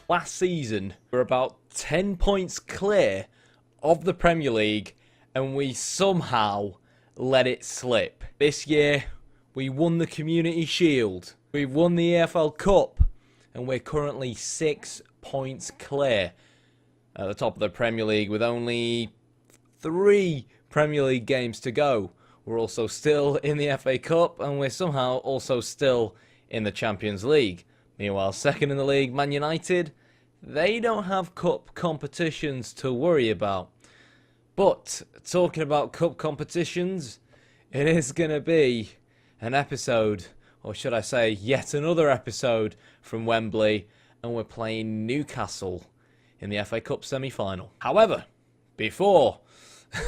Last season, we were about 10 points clear of the Premier League, and we somehow let it slip. This year, we won the Community Shield, we won the EFL Cup, and we're currently 6 points clear at the top of the Premier League with only 3 Premier League games to go. We're also still in the FA Cup, and we're somehow also still in the Champions League. Meanwhile, second in the league, Man United, they don't have cup competitions to worry about. But talking about cup competitions, it is going to be an episode, or should I say yet another episode from Wembley, and we're playing Newcastle in the FA Cup semi-final. However, before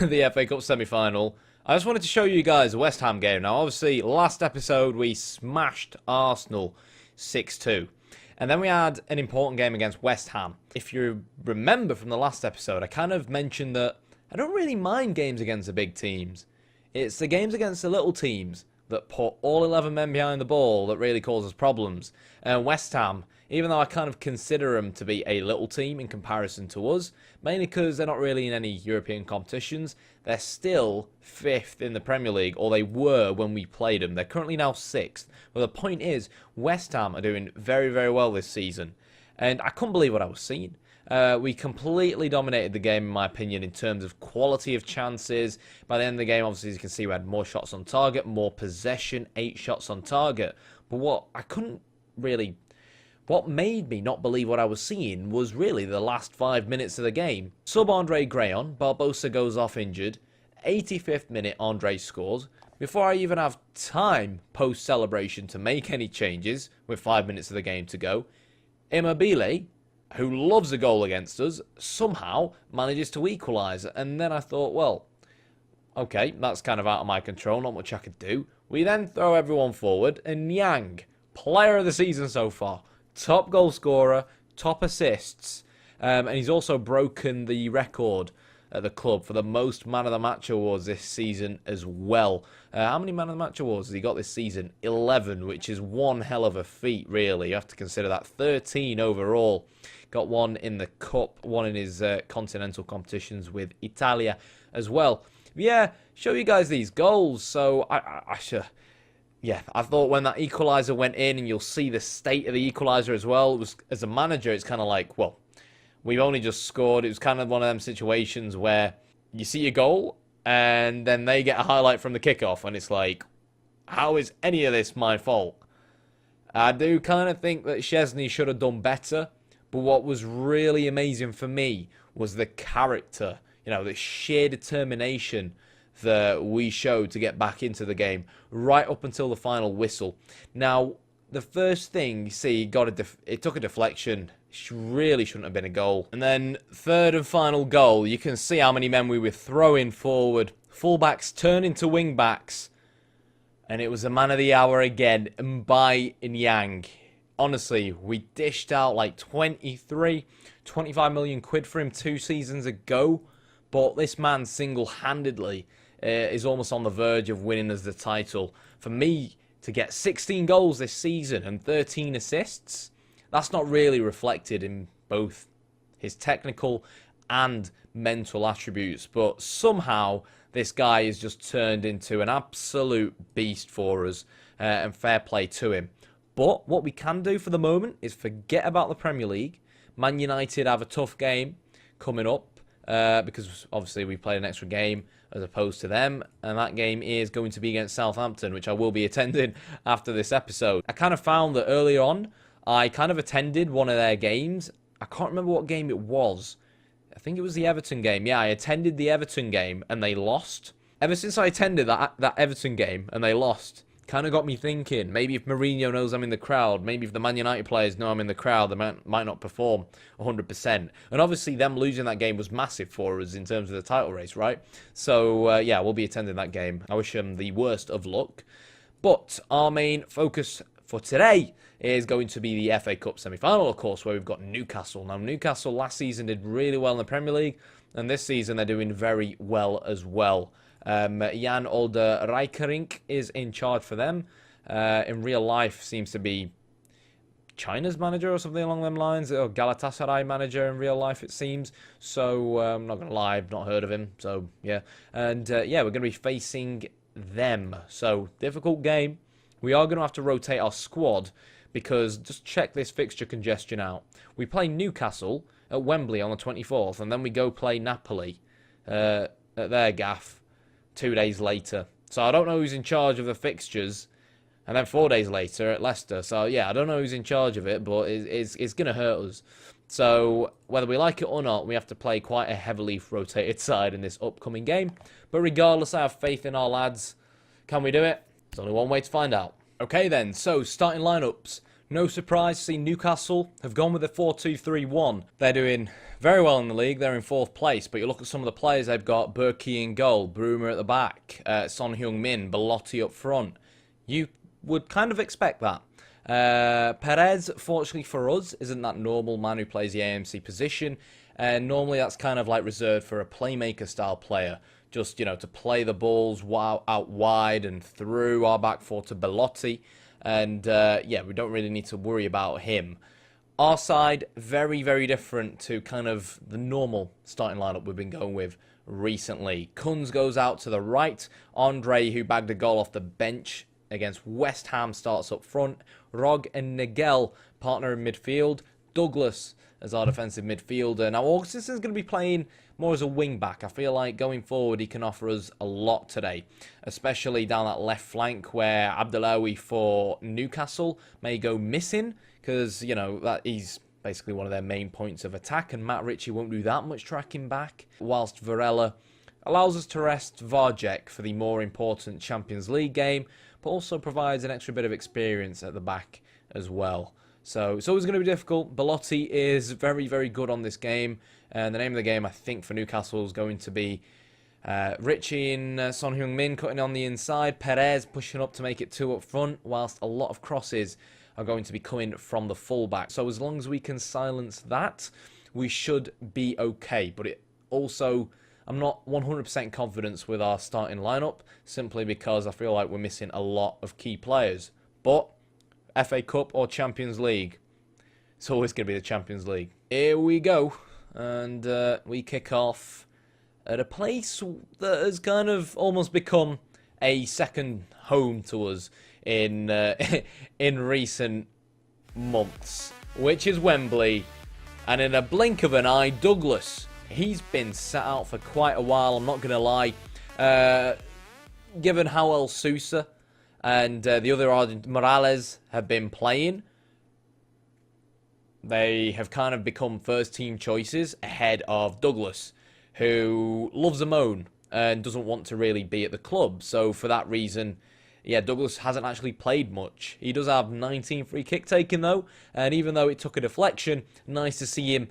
the FA Cup semi-final, I just wanted to show you guys a West Ham game. Now, obviously, last episode we smashed Arsenal 6-2. And then we had an important game against West Ham. If you remember from the last episode, I kind of mentioned that I don't really mind games against the big teams. It's the games against the little teams that put all 11 men behind the ball that really causes problems. And West Ham, even though I kind of consider them to be a little team in comparison to us, mainly because they're not really in any European competitions, they're still 5th in the Premier League, or they were when we played them. They're currently now 6th. Well, the point is, West Ham are doing very, very well this season. And I couldn't believe what I was seeing. We completely dominated the game, in my opinion, in terms of quality of chances. By the end of the game, obviously, as you can see, we had more shots on target, more possession, 8 shots on target. But what made me not believe what I was seeing was really the last 5 minutes of the game. Sub Andre Gray on, Barbosa goes off injured. 85th minute, Andre scores. Before I even have time post-celebration to make any changes, with 5 minutes of the game to go, Immobile, who loves a goal against us, somehow manages to equalise. And then I thought, well, okay, that's kind of out of my control, not much I could do. We then throw everyone forward, and Yang, player of the season so far, top goal scorer, top assists, and he's also broken the record at the club for the most Man of the Match awards this season as well. How many Man of the Match awards has he got this season? 11, which is one hell of a feat, really. You have to consider that. 13 overall. Got one in the Cup, one in his continental competitions with Italia as well. Yeah, show you guys these goals. So, yeah, I thought when that equaliser went in, and you'll see the state of the equaliser as well, it was, as a manager, it's kind of like, well, we've only just scored. It was kind of one of them situations where you see your goal, and then they get a highlight from the kickoff, and it's like, how is any of this my fault? I do kind of think that Szczesny should have done better, but what was really amazing for me was the character, the sheer determination that we showed to get back into the game right up until the final whistle. Now, the first thing you see, it took a deflection. It really shouldn't have been a goal. And then third and final goal, you can see how many men we were throwing forward. Fullbacks turn into wingbacks, and it was a man of the hour again, Mbai Yang. Honestly, we dished out like 25 million quid for him 2 seasons ago, but this man single-handedly is almost on the verge of winning us the title. For me to get 16 goals this season and 13 assists, that's not really reflected in both his technical and mental attributes, but somehow this guy has just turned into an absolute beast for us, and fair play to him. But what we can do for the moment is forget about the Premier League. Man United have a tough game coming up, because obviously we played an extra game as opposed to them, and that game is going to be against Southampton, which I will be attending after this episode. I kind of found that earlier on, I kind of attended one of their games. I can't remember what game it was. I think it was the Everton game. Yeah, I attended the Everton game, and they lost. Ever since I attended that Everton game, and they lost, kind of got me thinking, maybe if Mourinho knows I'm in the crowd, maybe if the Man United players know I'm in the crowd, they might not perform 100%. And obviously them losing that game was massive for us in terms of the title race, right? So, yeah, we'll be attending that game. I wish them the worst of luck. But our main focus for today is going to be the FA Cup semi-final, of course, where we've got Newcastle. Now, Newcastle last season did really well in the Premier League, and this season they're doing very well as well. Jan Older Rijkerink is in charge for them. In real life, seems to be China's manager or something along them lines, or Galatasaray manager in real life, it seems. So I'm not gonna lie, I've not heard of him. So yeah, and yeah, we're gonna be facing them. So difficult game. We are gonna have to rotate our squad because just check this fixture congestion out. We play Newcastle at Wembley on the 24th, and then we go play Napoli at their gaff 2 days later. So I don't know who's in charge of the fixtures. And then 4 days later at Leicester. So yeah, I don't know who's in charge of it, but it's going to hurt us. So whether we like it or not, we have to play quite a heavily rotated side in this upcoming game. But regardless, I have faith in our lads. Can we do it? There's only one way to find out. Okay then, so starting lineups. No surprise to see Newcastle have gone with a 4-2-3-1. They're doing very well in the league. They're in 4th place. But you look at some of the players they've got. Berkey in goal. Bruma at the back. Son Heung-min. Belotti up front. You would kind of expect that. Perez, fortunately for us, isn't that normal man who plays the AMC position. And normally that's kind of like reserved for a playmaker style player. Just, you know, to play the balls out wide and through our back four to Belotti. And, yeah, we don't really need to worry about him. Our side, very, very different to kind of the normal starting lineup we've been going with recently. Kunz goes out to the right. Andre, who bagged a goal off the bench against West Ham, starts up front. Rog and Nigel partner in midfield. Douglas as our defensive midfielder. Now, Augustin's going to be playing more as a wing-back. I feel like going forward, he can offer us a lot today, especially down that left flank where Abdellaoui for Newcastle may go missing because, you know, that he's basically one of their main points of attack, and Matt Ritchie won't do that much tracking back, whilst Varela allows us to rest Varjek for the more important Champions League game, but also provides an extra bit of experience at the back as well. So it's always going to be difficult. Belotti is very, very good on this game. And the name of the game, I think, for Newcastle is going to be Ritchie and Son Heung-min cutting on the inside. Perez pushing up to make it 2 up front, whilst a lot of crosses are going to be coming from the fullback. So as long as we can silence that, we should be okay. But it also, I'm not 100% confident with our starting lineup, simply because I feel like we're missing a lot of key players. But FA Cup or Champions League, it's always going to be the Champions League. Here we go. And we kick off at a place that has kind of almost become a second home to us in in recent months, which is Wembley. And in a blink of an eye, Douglas. He's been sat out for quite a while, I'm not going to lie. Given how El Sousa and the other Morales have been playing, they have kind of become first-team choices ahead of Douglas, who loves a moan and doesn't want to really be at the club. So for that reason, yeah, Douglas hasn't actually played much. He does have 19 free kick taken, though. And even though it took a deflection, nice to see him,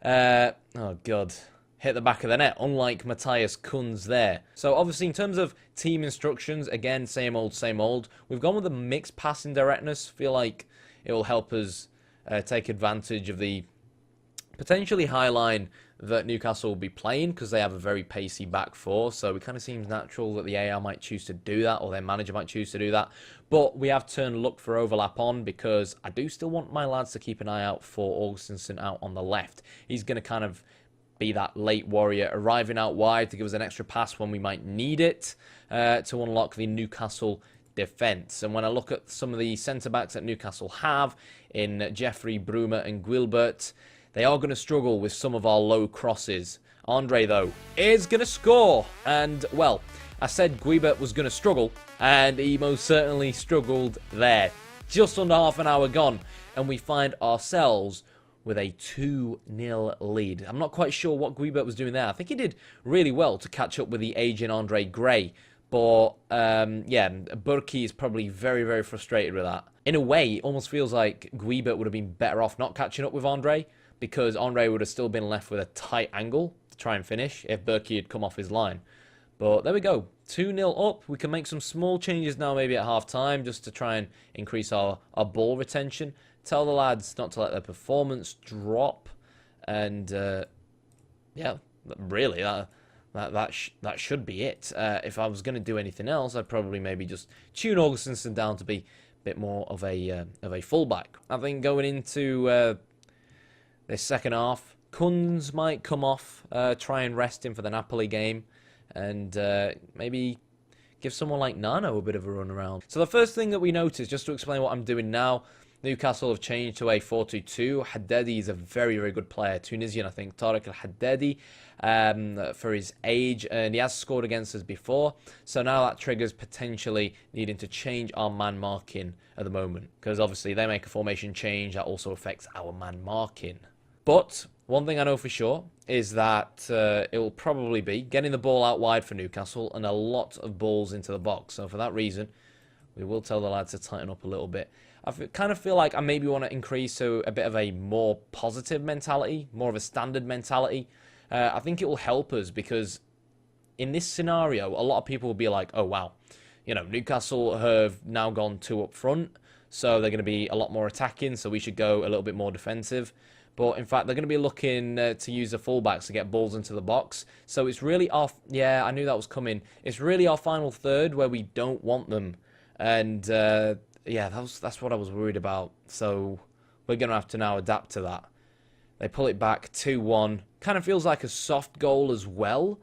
oh, God, hit the back of the net, unlike Matthias Kunz there. So obviously, in terms of team instructions, again, same old, same old. We've gone with a mixed passing directness. Feel like it will help us take advantage of the potentially high line that Newcastle will be playing, because they have a very pacey back four. So it kind of seems natural that the AR might choose to do that, or their manager might choose to do that. But we have turned luck for overlap on, because I do still want my lads to keep an eye out for Augustinson out on the left. He's going to kind of be that late warrior, arriving out wide to give us an extra pass when we might need it, to unlock the Newcastle defence. And when I look at some of the centre-backs that Newcastle have in Jeffrey, Bruma and Guilbert, they are going to struggle with some of our low crosses. Andre, though, is going to score. And, well, I said Guilbert was going to struggle, and he most certainly struggled there. Just under half an hour gone, and we find ourselves with a 2-0 lead. I'm not quite sure what Guilbert was doing there. I think he did really well to catch up with the aging Andre Gray. But, yeah, Berkey is probably very, very frustrated with that. In a way, it almost feels like Guilbert would have been better off not catching up with Andre, because Andre would have still been left with a tight angle to try and finish if Berkey had come off his line. But there we go. 2-0 up. We can make some small changes now maybe at half-time just to try and increase our ball retention. Tell the lads not to let their performance drop. And, yeah, really, that should be it. If I was going to do anything else, I'd probably maybe just tune Augustinson down to be bit more of a fullback. I think going into this second half, Kunz might come off, try and rest him for the Napoli game, and maybe give someone like Nano a bit of a run around. So the first thing that we noticed, just to explain what I'm doing now, Newcastle have changed to a 4-2-2. Haddadi is a very, very good player. Tunisian, I think. Tariq Al-Haddadi, for his age. And he has scored against us before. So now that triggers potentially needing to change our man marking at the moment. Because obviously they make a formation change. That also affects our man marking. But one thing I know for sure is that it will probably be getting the ball out wide for Newcastle and a lot of balls into the box. So for that reason, we will tell the lads to tighten up a little bit. I kind of feel like I maybe want to increase to a bit of a more positive mentality, more of a standard mentality. I think it will help us because in this scenario, a lot of people will be like, oh, wow, you know, Newcastle have now gone 2 up front, so they're going to be a lot more attacking, so we should go a little bit more defensive. But in fact, they're going to be looking to use the fullbacks to get balls into the box. So it's really our, yeah, I knew that was coming. It's really our final third where we don't want them. And yeah, that's what I was worried about. So we're going to have to now adapt to that. They pull it back 2-1. Kind of feels like a soft goal as well.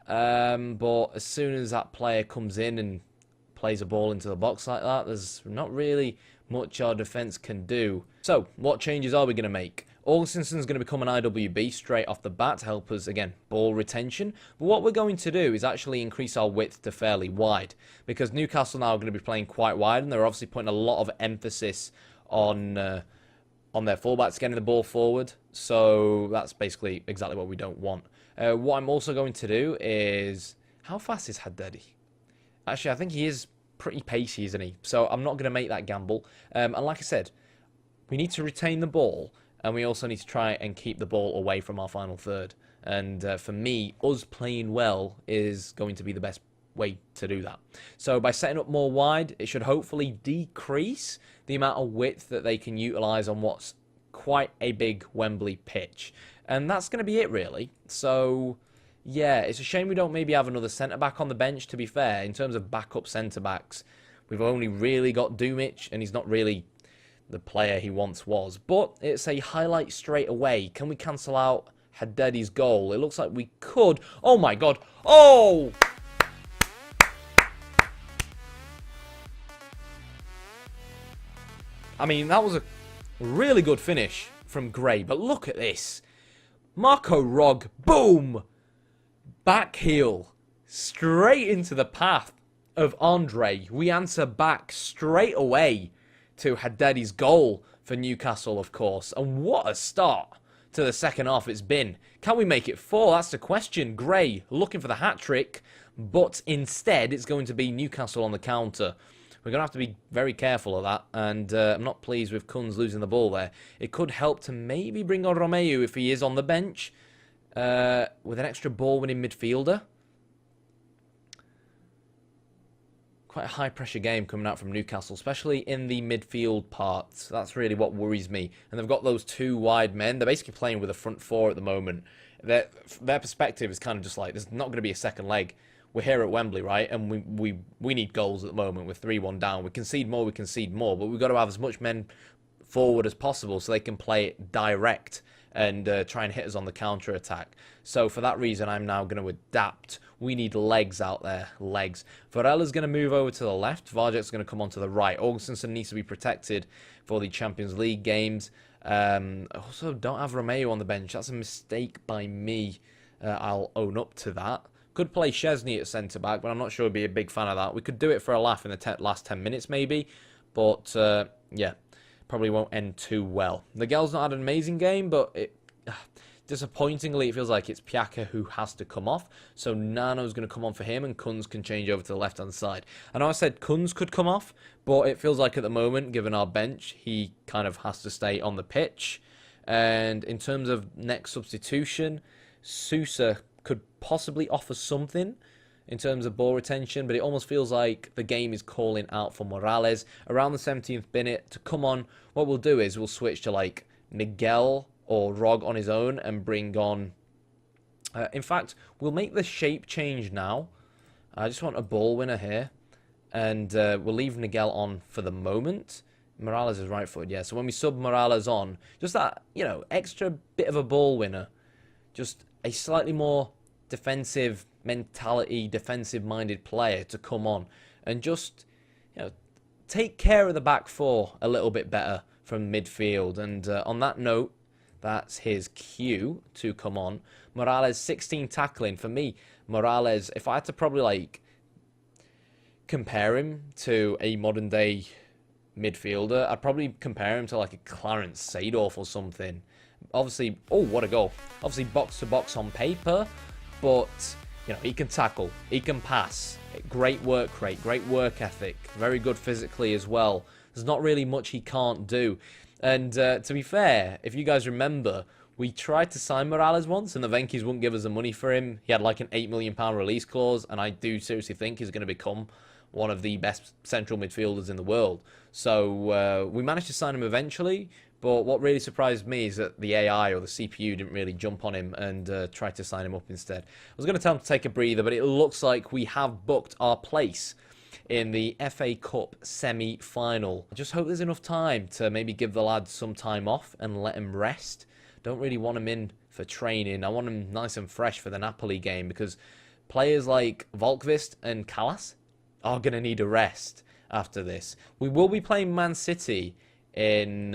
But as soon as that player comes in and plays a ball into the box like that, there's not really much our defence can do. So what changes are we going to make? Augustinsson's going to become an IWB straight off the bat to help us, again, ball retention. But what we're going to do is actually increase our width to fairly wide. Because Newcastle now are going to be playing quite wide, and they're obviously putting a lot of emphasis on their fullbacks getting the ball forward. So that's basically exactly what we don't want. What I'm also going to do is... How fast is Haddadi? Actually, I think he is pretty pacey, isn't he? So I'm not going to make that gamble. And like I said, we need to retain the ball. And we also need to try and keep the ball away from our final third. And for me, us playing well is going to be the best way to do that. So by setting up more wide, it should hopefully decrease the amount of width that they can utilise on what's quite a big Wembley pitch. And that's going to be it, really. So, yeah, it's a shame we don't maybe have another centre-back on the bench, to be fair. In terms of backup centre-backs, we've only really got Dumic, and he's not really the player he once was. But it's a highlight straight away. Can we cancel out Haddadi's goal? It looks like we could. Oh my god. Oh! I mean, that was a really good finish from Gray. But look at this. Marco Rog. Boom! Back heel. Straight into the path of Andre. We answer back straight away to Haddadi's goal for Newcastle, of course. And what a start to the second half it's been. Can we make it 4? That's the question. Gray looking for the hat-trick, but instead it's going to be Newcastle on the counter. We're going to have to be very careful of that, and I'm not pleased with Kunz losing the ball there. It could help to maybe bring on Romeu if he is on the bench, with an extra ball-winning midfielder. Quite a high-pressure game coming out from Newcastle, especially in the midfield part. That's really what worries me. And they've got those 2 wide men. They're basically playing with a front 4 at the moment. Their perspective is kind of just like, there's not going to be a second leg. We're here at Wembley, right? And we need goals at the moment. We're 3-1 down. We concede more, but we've got to have as much men forward as possible so they can play it direct and try and hit us on the counter-attack. So for that reason, I'm now going to adapt. We need legs out there. Legs. Varella's going to move over to the left. Varjek's going to come onto the right. Augustinsson needs to be protected for the Champions League games. Also, don't have Romeu on the bench. That's a mistake by me. I'll own up to that. Could play Szczesny at centre-back, but I'm not sure I'd be a big fan of that. We could do it for a laugh in the last 10 minutes, maybe. But, yeah, probably won't end too well. The Gel's not had an amazing game, but disappointingly, it feels like it's Piaka who has to come off. So Nano's going to come on for him, and Kunz can change over to the left-hand side. I know I said Kunz could come off, but it feels like at the moment, given our bench, he kind of has to stay on the pitch. And in terms of next substitution, Sousa could possibly offer something in terms of ball retention, but it almost feels like the game is calling out for Morales around the 17th minute to come on. What we'll do is we'll switch to like Miguel or Rog on his own and bring on... in fact, we'll make the shape change now. I just want a ball winner here. and we'll leave Niguel on for the moment. Morales is right-footed, yeah. So when we sub Morales on, just that, extra bit of a ball winner, just a slightly more defensive mentality, defensive-minded player to come on and just, take care of the back four a little bit better from midfield. And on that note, that's his cue to come on. Morales, 16 tackling. For me, Morales, if I had to probably, compare him to a modern-day midfielder, I'd probably compare him to, a Clarence Seedorf or something. Obviously, oh, what a goal. Obviously, box-to-box on paper, but, he can tackle, he can pass. Great work rate, great work ethic, very good physically as well. There's not really much he can't do. And to be fair, if you guys remember, we tried to sign Morales once, and the Venkies wouldn't give us the money for him. He had an £8 million release clause, and I do seriously think he's going to become one of the best central midfielders in the world. So we managed to sign him eventually, but what really surprised me is that the AI or the CPU didn't really jump on him and try to sign him up instead. I was going to tell him to take a breather, but it looks like we have booked our place in the FA Cup semi-final. I just hope there's enough time to maybe give the lads some time off and let him rest. Don't really want him in for training. I want him nice and fresh for the Napoli game, because players like Volkvist and Callas are going to need a rest after this. We will be playing Man City in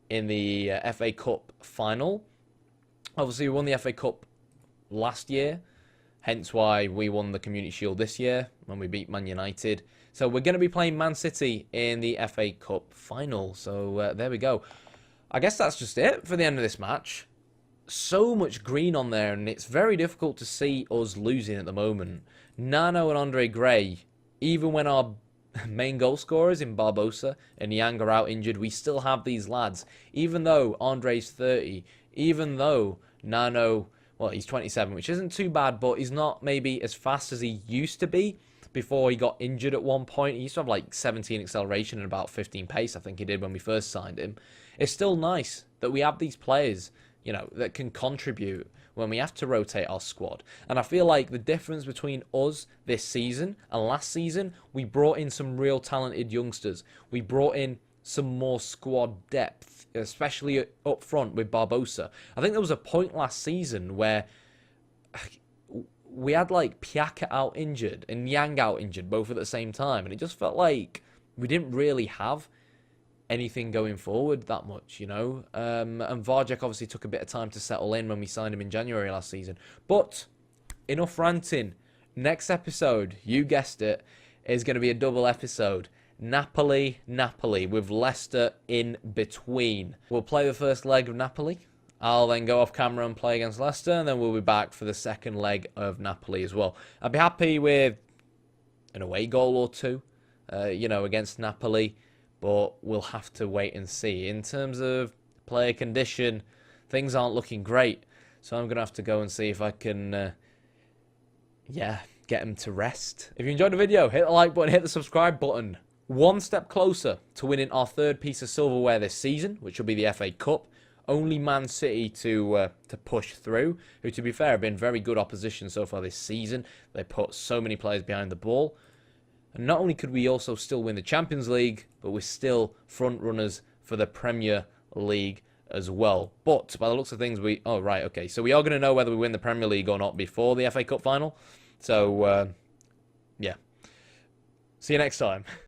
the FA Cup final. Obviously, we won the FA Cup last year, hence why we won the Community Shield this year when we beat Man United. So we're going to be playing Man City in the FA Cup final. So there we go. I guess that's just it for the end of this match. So much green on there, and it's very difficult to see us losing at the moment. Nano and Andre Gray, even when our main goal scorers in Barbosa and Yang are out injured, we still have these lads. Even though Andre's 30, even though Nano, well, he's 27, which isn't too bad, but he's not maybe as fast as he used to be before he got injured at one point. He used to have 17 acceleration and about 15 pace, I think he did when we first signed him. It's still nice that we have these players, that can contribute when we have to rotate our squad. And I feel like the difference between us this season and last season, we brought in some real talented youngsters. We brought in some more squad depth, especially up front with Barbosa. I think there was a point last season where we had Piaka out injured and Yang out injured both at the same time, and it just felt like we didn't really have anything going forward that much, And Varjek obviously took a bit of time to settle in when we signed him in January last season. But enough ranting. Next episode, you guessed it, is going to be a double episode. Napoli, with Leicester in between. We'll play the first leg of Napoli. I'll then go off camera and play against Leicester, and then we'll be back for the second leg of Napoli as well. I'd be happy with an away goal or two, against Napoli. But we'll have to wait and see. In terms of player condition, things aren't looking great. So I'm going to have to go and see if I can, get him to rest. If you enjoyed the video, hit the like button, hit the subscribe button. One step closer to winning our third piece of silverware this season, which will be the FA Cup. Only Man City to push through, who, to be fair, have been very good opposition so far this season. They put so many players behind the ball. And not only could we also still win the Champions League, but we're still front runners for the Premier League as well. But by the looks of things, oh, right, okay. So we are going to know whether we win the Premier League or not before the FA Cup final. So, yeah. See you next time.